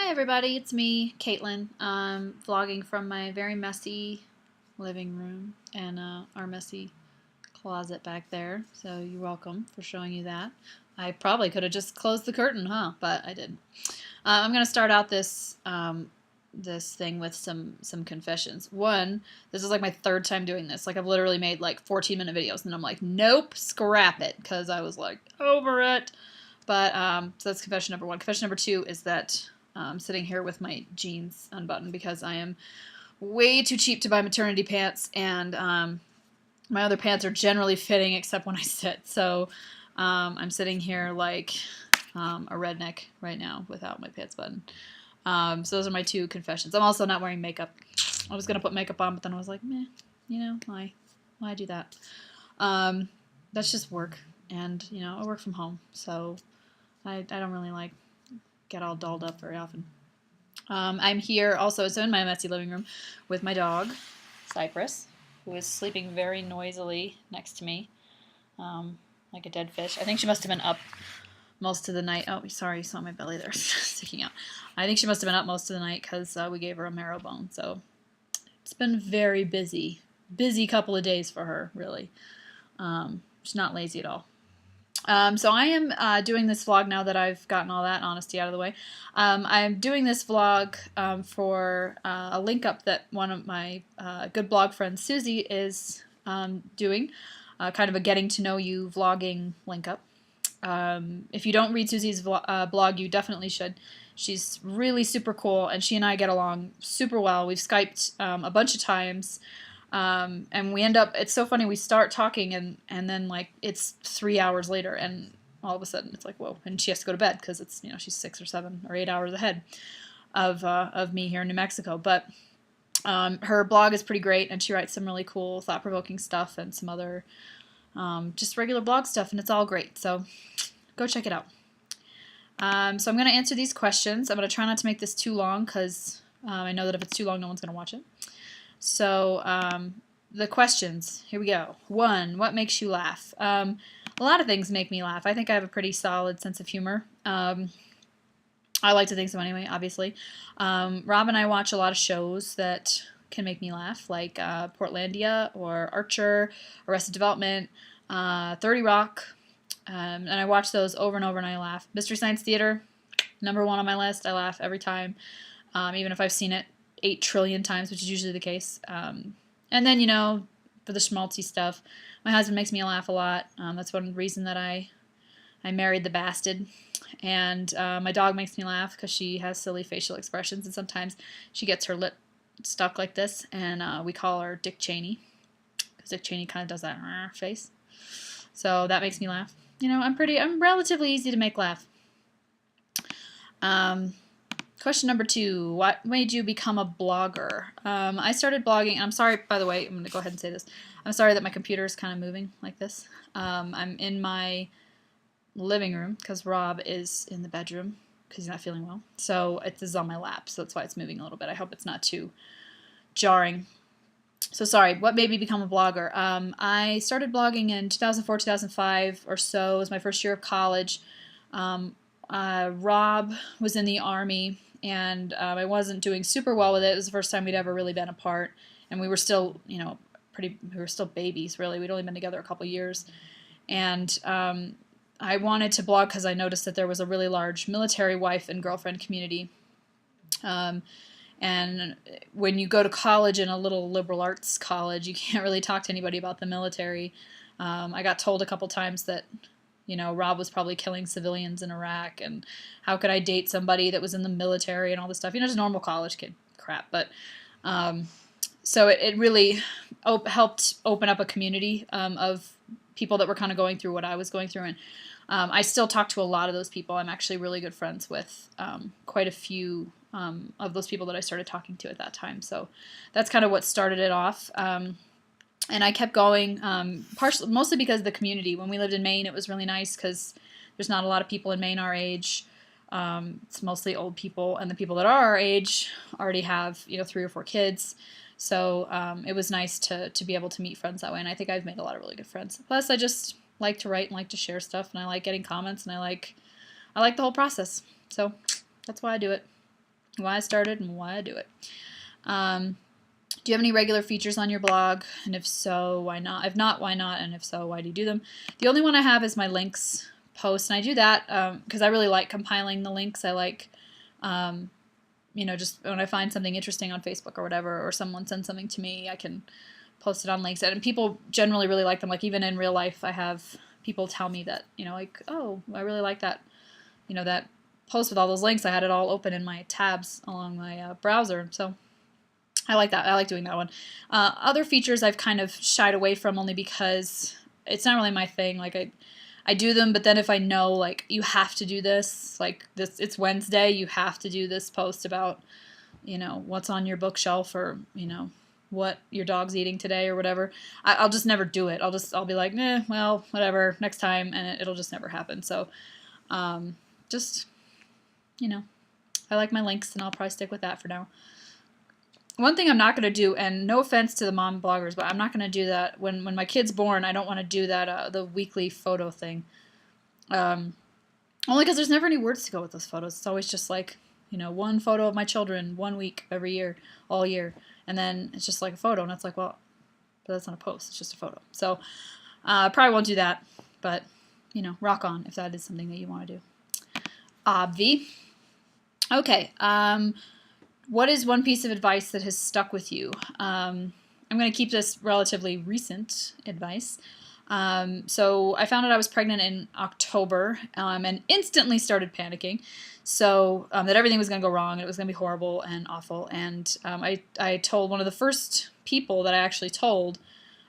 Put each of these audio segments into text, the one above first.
Hi everybody, it's me, Caitlin, vlogging from my very messy living room and our messy closet back there, so you're welcome for showing you that. I probably could have just closed the curtain, huh? But I didn't. I'm going to start out this thing with some confessions. One, this is like my third time doing this. Like I've literally made like 14-minute videos and I'm like, nope, scrap it, because I was like over it. But so that's confession number one. Confession number two is that I'm sitting here with my jeans unbuttoned because I am way too cheap to buy maternity pants, and my other pants are generally fitting except when I sit. So I'm sitting here like a redneck right now without my pants buttoned. So those are my two confessions. I'm also not wearing makeup. I was gonna put makeup on, but then I was like, meh, why do that? That's just work, and I work from home, so I don't really like get all dolled up very often. I'm here also, so in my messy living room with my dog, Cypress, who is sleeping very noisily next to me, like a dead fish. I think she must have been up most of the night. Oh, sorry, you saw my belly there sticking out. I think she must have been up most of the night because we gave her a marrow bone. So it's been very busy couple of days for her, really. She's not lazy at all. So I am doing this vlog now that I've gotten all that honesty out of the way. I'm doing this vlog for a link up that one of my good blog friends, Susie, is doing, kind of a getting to know you vlogging link up. If you don't read Susie's blog, you definitely should. She's really super cool, and she and I get along super well. We've Skyped a bunch of times. And we end up, it's so funny, we start talking and then like it's 3 hours later and all of a sudden it's like, whoa, and she has to go to bed because it's, she's 6 or 7 or 8 hours ahead of me here in New Mexico. But her blog is pretty great, and she writes some really cool thought-provoking stuff and some other just regular blog stuff, and it's all great, so go check it out. So I'm going to answer these questions. I'm going to try not to make this too long because I know that if it's too long no one's going to watch it. So the questions, here we go. 1, what makes you laugh? A lot of things make me laugh. I think I have a pretty solid sense of humor. I like to think so anyway, obviously. Rob and I watch a lot of shows that can make me laugh, like Portlandia or Archer, Arrested Development, 30 Rock, and I watch those over and over and I laugh. Mystery Science Theater, #1 on my list. I laugh every time, even if I've seen it 8 trillion times, which is usually the case. And then, for the schmaltzy stuff, my husband makes me laugh a lot. That's one reason that I married the bastard. And my dog makes me laugh because she has silly facial expressions, and sometimes she gets her lip stuck like this, and we call her Dick Cheney because Dick Cheney kind of does that face. So that makes me laugh. I'm relatively easy to make laugh. Question number 2, what made you become a blogger? I started blogging, and I'm sorry, by the way, I'm going to go ahead and say this. I'm sorry that my computer is kind of moving like this. I'm in my living room because Rob is in the bedroom because he's not feeling well. So it is on my lap, so that's why it's moving a little bit. I hope it's not too jarring. So sorry, what made me become a blogger? I started blogging in 2004, 2005 or so. It was my first year of college. Rob was in the Army, and I wasn't doing super well with it. It was the first time we'd ever really been apart, and we were still, we were still babies, really. We'd only been together a couple years, and I wanted to blog because I noticed that there was a really large military wife and girlfriend community. And when you go to college in a little liberal arts college, you can't really talk to anybody about the military. I got told a couple times that Rob was probably killing civilians in Iraq, and how could I date somebody that was in the military and all this stuff. Just normal college kid crap. But so it really helped open up a community of people that were kind of going through what I was going through. And I still talk to a lot of those people. I'm actually really good friends with quite a few of those people that I started talking to at that time. So that's kind of what started it off. And I kept going, mostly because of the community. When we lived in Maine, it was really nice because there's not a lot of people in Maine our age. It's mostly old people, and the people that are our age already have 3 or 4 kids. So it was nice to be able to meet friends that way, and I think I've made a lot of really good friends. Plus, I just like to write and like to share stuff, and I like getting comments, and I like the whole process. So that's why I do it. why I started and why I do it. Do you have any regular features on your blog? And if so, why not? If not, why not? And if so, why do you do them? The only one I have is my links post, and I do that because I really like compiling the links. I like, just when I find something interesting on Facebook or whatever, or someone sends something to me, I can post it on links. And people generally really like them. Like even in real life, I have people tell me that, like, oh, I really like that, that post with all those links. I had it all open in my tabs along my browser. So I like that. I like doing that one. Other features I've kind of shied away from only because it's not really my thing. Like I do them, but then if I know like you have to do this, like this, it's Wednesday, you have to do this post about, what's on your bookshelf or, what your dog's eating today or whatever, I'll just never do it. I'll be like, well, whatever, next time, and it'll just never happen. So, just, I like my links, and I'll probably stick with that for now. One thing I'm not going to do, and no offense to the mom bloggers, but I'm not going to do that when my kid's born. I don't want to do that the weekly photo thing. Only because there's never any words to go with those photos. It's always just like, one photo of my children 1 week every year, all year, and then it's just like a photo, and it's like, well, but that's not a post. It's just a photo. So probably won't do that, but rock on if that is something that you want to do. Obvi. Okay. What is one piece of advice that has stuck with you? I'm going to keep this relatively recent advice. So I found out I was pregnant in October and instantly started panicking. So that everything was going to go wrong and it was going to be horrible and awful. And I told one of the first people that I actually told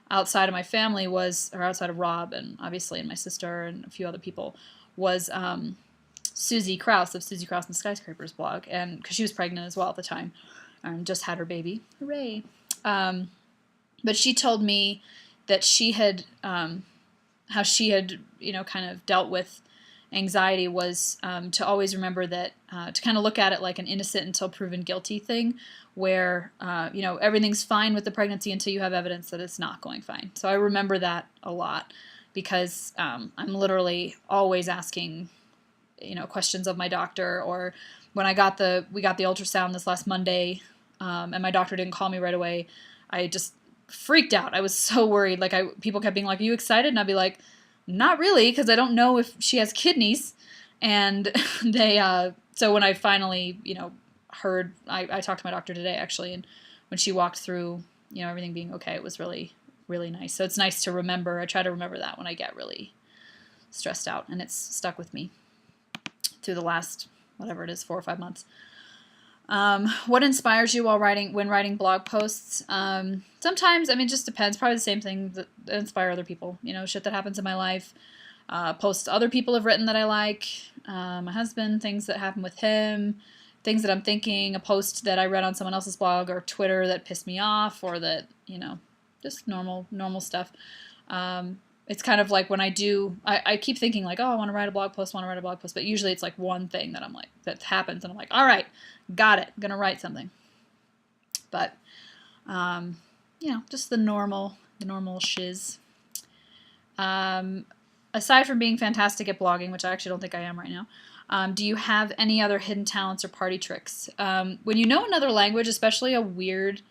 outside of my family or outside of Rob and obviously and my sister and a few other people was Susie Kraus of Susie Kraus and Skyscrapers blog, and because she was pregnant as well at the time, and just had her baby, hooray! But she told me that she had, how she had, kind of dealt with anxiety was to always remember that to kind of look at it like an innocent until proven guilty thing, where everything's fine with the pregnancy until you have evidence that it's not going fine. So I remember that a lot because I'm literally always asking questions of my doctor, or when we got the ultrasound this last Monday, and my doctor didn't call me right away, I just freaked out. I was so worried. Like people kept being like, "Are you excited?" And I'd be like, "Not really, because I don't know if she has kidneys." And so when I finally, heard, I talked to my doctor today actually, and when she walked through, everything being okay, it was really, really nice. So it's nice to remember. I try to remember that when I get really stressed out, and it's stuck with me through the last, whatever it is, 4 or 5 months. What inspires you when writing blog posts? Sometimes, it just depends. Probably the same thing that inspire other people. Shit that happens in my life. Posts other people have written that I like. My husband, things that happen with him, things that I'm thinking, a post that I read on someone else's blog or Twitter that pissed me off, or that, just normal stuff. It's kind of like when I keep thinking like, oh, I want to write a blog post, but usually it's like one thing that I'm like, that happens, and I'm like, all right, got it, I'm going to write something. But, just the normal shiz. Aside from being fantastic at blogging, which I actually don't think I am right now, do you have any other hidden talents or party tricks? When you know another language, especially a weird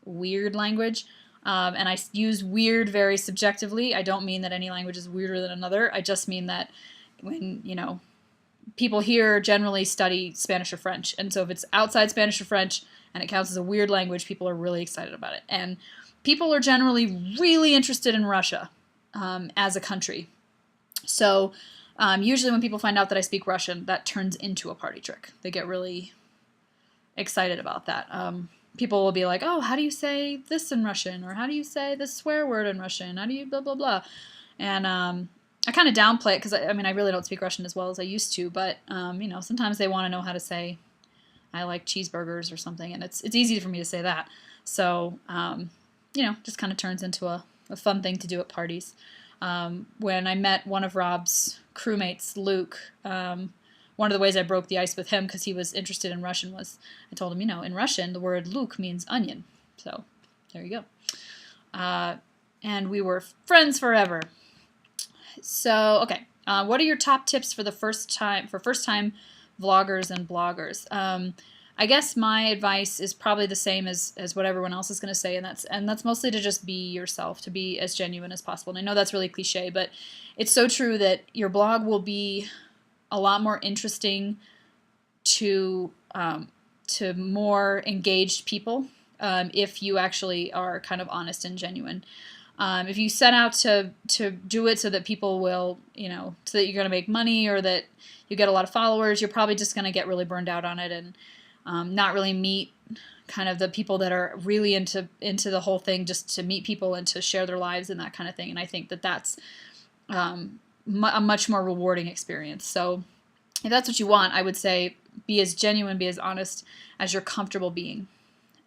language, and I use weird very subjectively. I don't mean that any language is weirder than another. I just mean that when, people here generally study Spanish or French. And so if it's outside Spanish or French and it counts as a weird language, people are really excited about it. And people are generally really interested in Russia as a country. So usually when people find out that I speak Russian, that turns into a party trick. They get really excited about that. People will be like, oh, how do you say this in Russian? Or how do you say this swear word in Russian? How do you blah, blah, blah? And I kind of downplay it because, I really don't speak Russian as well as I used to. But, sometimes they want to know how to say, I like cheeseburgers or something. And it's easy for me to say that. So, just kind of turns into a fun thing to do at parties. When I met one of Rob's crewmates, Luke, one of the ways I broke the ice with him, because he was interested in Russian, was I told him, in Russian, the word luk means onion. So there you go. And we were friends forever. So, okay. What are your top tips for first-time vloggers and bloggers? I guess my advice is probably the same as what everyone else is going to say, and that's mostly to just be yourself, to be as genuine as possible. And I know that's really cliche, but it's so true that your blog will be a lot more interesting to more engaged people if you actually are kind of honest and genuine. If you set out to do it so that people will, so that you're going to make money or that you get a lot of followers, you're probably just going to get really burned out on it and not really meet kind of the people that are really into the whole thing, just to meet people and to share their lives and that kind of thing. And I think that that's a much more rewarding experience. So if that's what you want, I would say be as genuine, be as honest as you're comfortable being.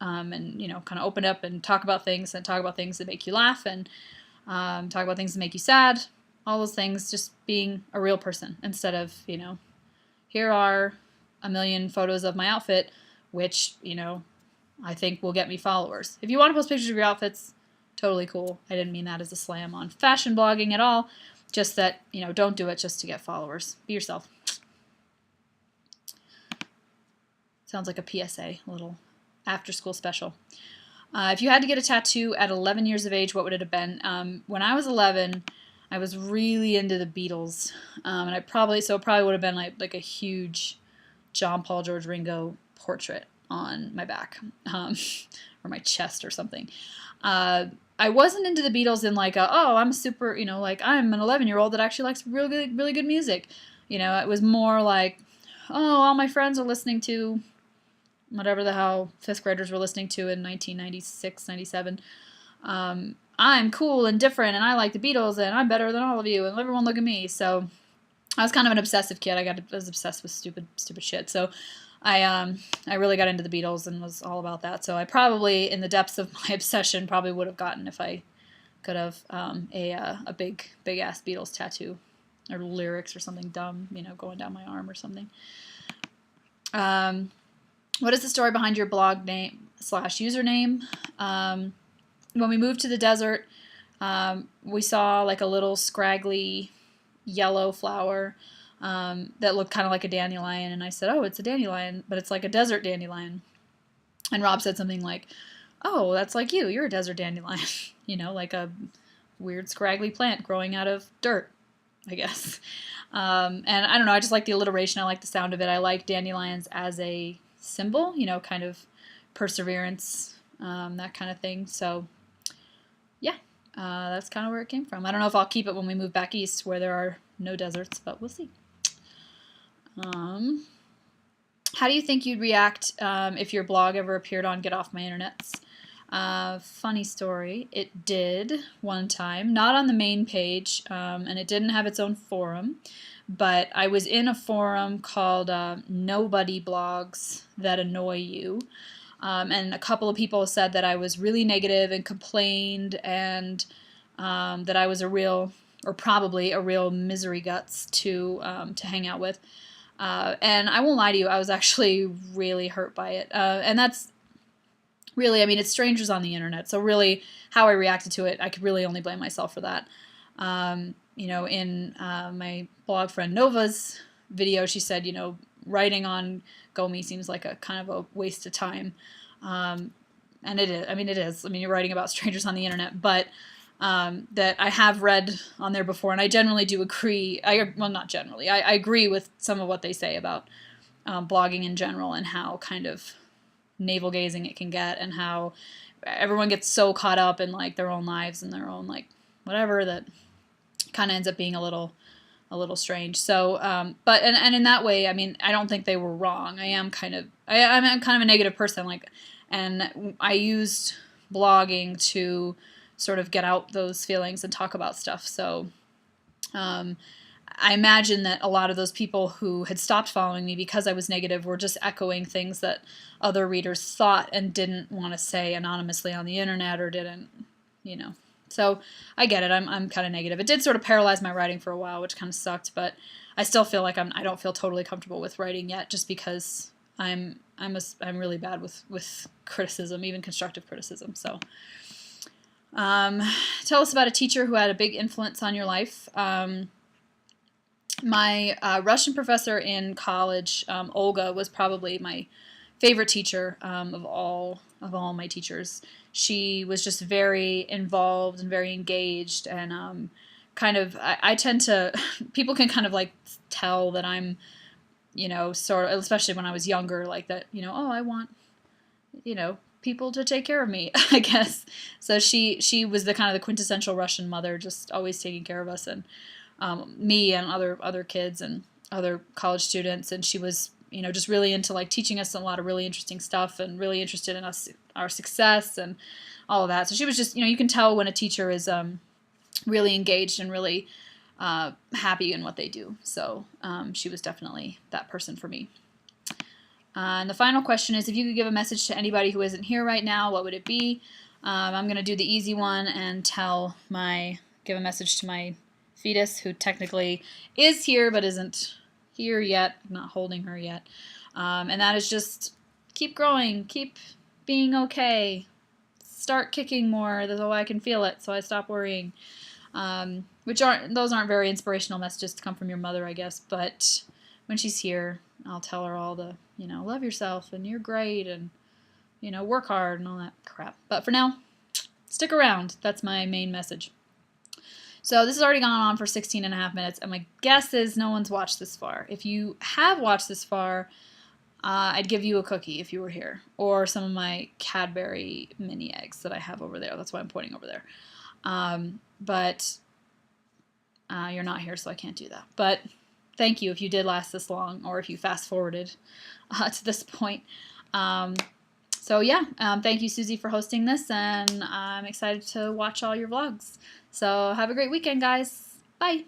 And, kind of open up and talk about things that make you laugh and talk about things that make you sad. All those things, just being a real person instead of, here are a million photos of my outfit, which, I think will get me followers. If you want to post pictures of your outfits, totally cool. I didn't mean that as a slam on fashion blogging at all. Just that, don't do it just to get followers. Be yourself. Sounds like a PSA, a little after-school special. If you had to get a tattoo at 11 years of age, what would it have been? When I was 11, I was really into the Beatles, and it probably would have been like a huge John Paul, George Ringo portrait on my back, or my chest or something. I wasn't into the Beatles in like I'm super, like I'm an 11-year-old that actually likes really good music. It was more like, all my friends are listening to whatever the hell 5th graders were listening to in 1996, 97. I'm cool and different, and I like the Beatles, and I'm better than all of you, and everyone look at me. So I was kind of an obsessive kid. I was obsessed with stupid shit. So I really got into the Beatles and was all about that. So I probably, in the depths of my obsession, probably would have gotten, if I could have, a big ass Beatles tattoo or lyrics or something dumb, going down my arm or something. What is the story behind your blog name / username? When we moved to the desert, we saw like a little scraggly yellow flower that looked kind of like a dandelion, and I said, oh, it's a dandelion, but it's like a desert dandelion. And Rob said something like, oh, that's like you're a desert dandelion, like a weird scraggly plant growing out of dirt, I guess. And I don't know, I just like the alliteration, I like the sound of it, I like dandelions as a symbol, kind of perseverance, that kind of thing. So yeah, that's kind of where it came from. I don't know if I'll keep it when we move back east where there are no deserts, but we'll see. How do you think you'd react if your blog ever appeared on Get Off My Internets? Funny story, it did one time, not on the main page, and it didn't have its own forum, but I was in a forum called Nobody Blogs That Annoy You, and a couple of people said that I was really negative and complained, and that I was probably a real misery guts to hang out with. And I won't lie to you, I was actually really hurt by it. And that's really, it's strangers on the internet, so really how I reacted to it, I could really only blame myself for that. In my blog friend Nova's video, she said, writing on GoMe seems like a kind of a waste of time. And it is. It is. You're writing about strangers on the internet, but that I have read on there before, and I generally do agree. Not generally. I agree with some of what they say about blogging in general and how kind of navel-gazing it can get, and how everyone gets so caught up in like their own lives and their own like whatever that kind of ends up being a little strange. So, but in that way, I don't think they were wrong. I'm kind of a negative person, and I used blogging to sort of get out those feelings and talk about stuff. So, I imagine that a lot of those people who had stopped following me because I was negative were just echoing things that other readers thought and didn't want to say anonymously on the internet, or didn't, So I get it. I'm kind of negative. It did sort of paralyze my writing for a while, which kind of sucked, but I still feel like I don't feel totally comfortable with writing yet, just because I'm really bad with criticism, even constructive criticism. So tell us about a teacher who had a big influence on your life. My Russian professor in college, Olga, was probably my favorite teacher of all my teachers. She was just very involved and very engaged, and kind of I tend to people can kind of like tell that I'm, sort of, especially when I was younger, like that, oh, I want, people to take care of me, I guess. So she was the kind of the quintessential Russian mother, just always taking care of us, and me and other kids and other college students. And she was, just really into like teaching us a lot of really interesting stuff and really interested in our success and all of that. So she was just, you can tell when a teacher is really engaged and really happy in what they do. So she was definitely that person for me. And the final question is, if you could give a message to anybody who isn't here right now, what would it be? I'm going to do the easy one and give a message to my fetus, who technically is here but isn't here yet. I'm not holding her yet. And that is just keep growing, keep being okay, start kicking more though I can feel it, so I stop worrying. Those aren't very inspirational messages to come from your mother, I guess, but when she's here, I'll tell her all the, love yourself and you're great and, work hard and all that crap. But for now, stick around. That's my main message. So this has already gone on for 16 and a half minutes, and my guess is no one's watched this far. If you have watched this far, I'd give you a cookie if you were here, or some of my Cadbury mini eggs that I have over there. That's why I'm pointing over there. But you're not here, so I can't do that. But thank you if you did last this long, or if you fast forwarded to this point. So yeah, thank you, Susie, for hosting this, and I'm excited to watch all your vlogs. So have a great weekend, guys. Bye.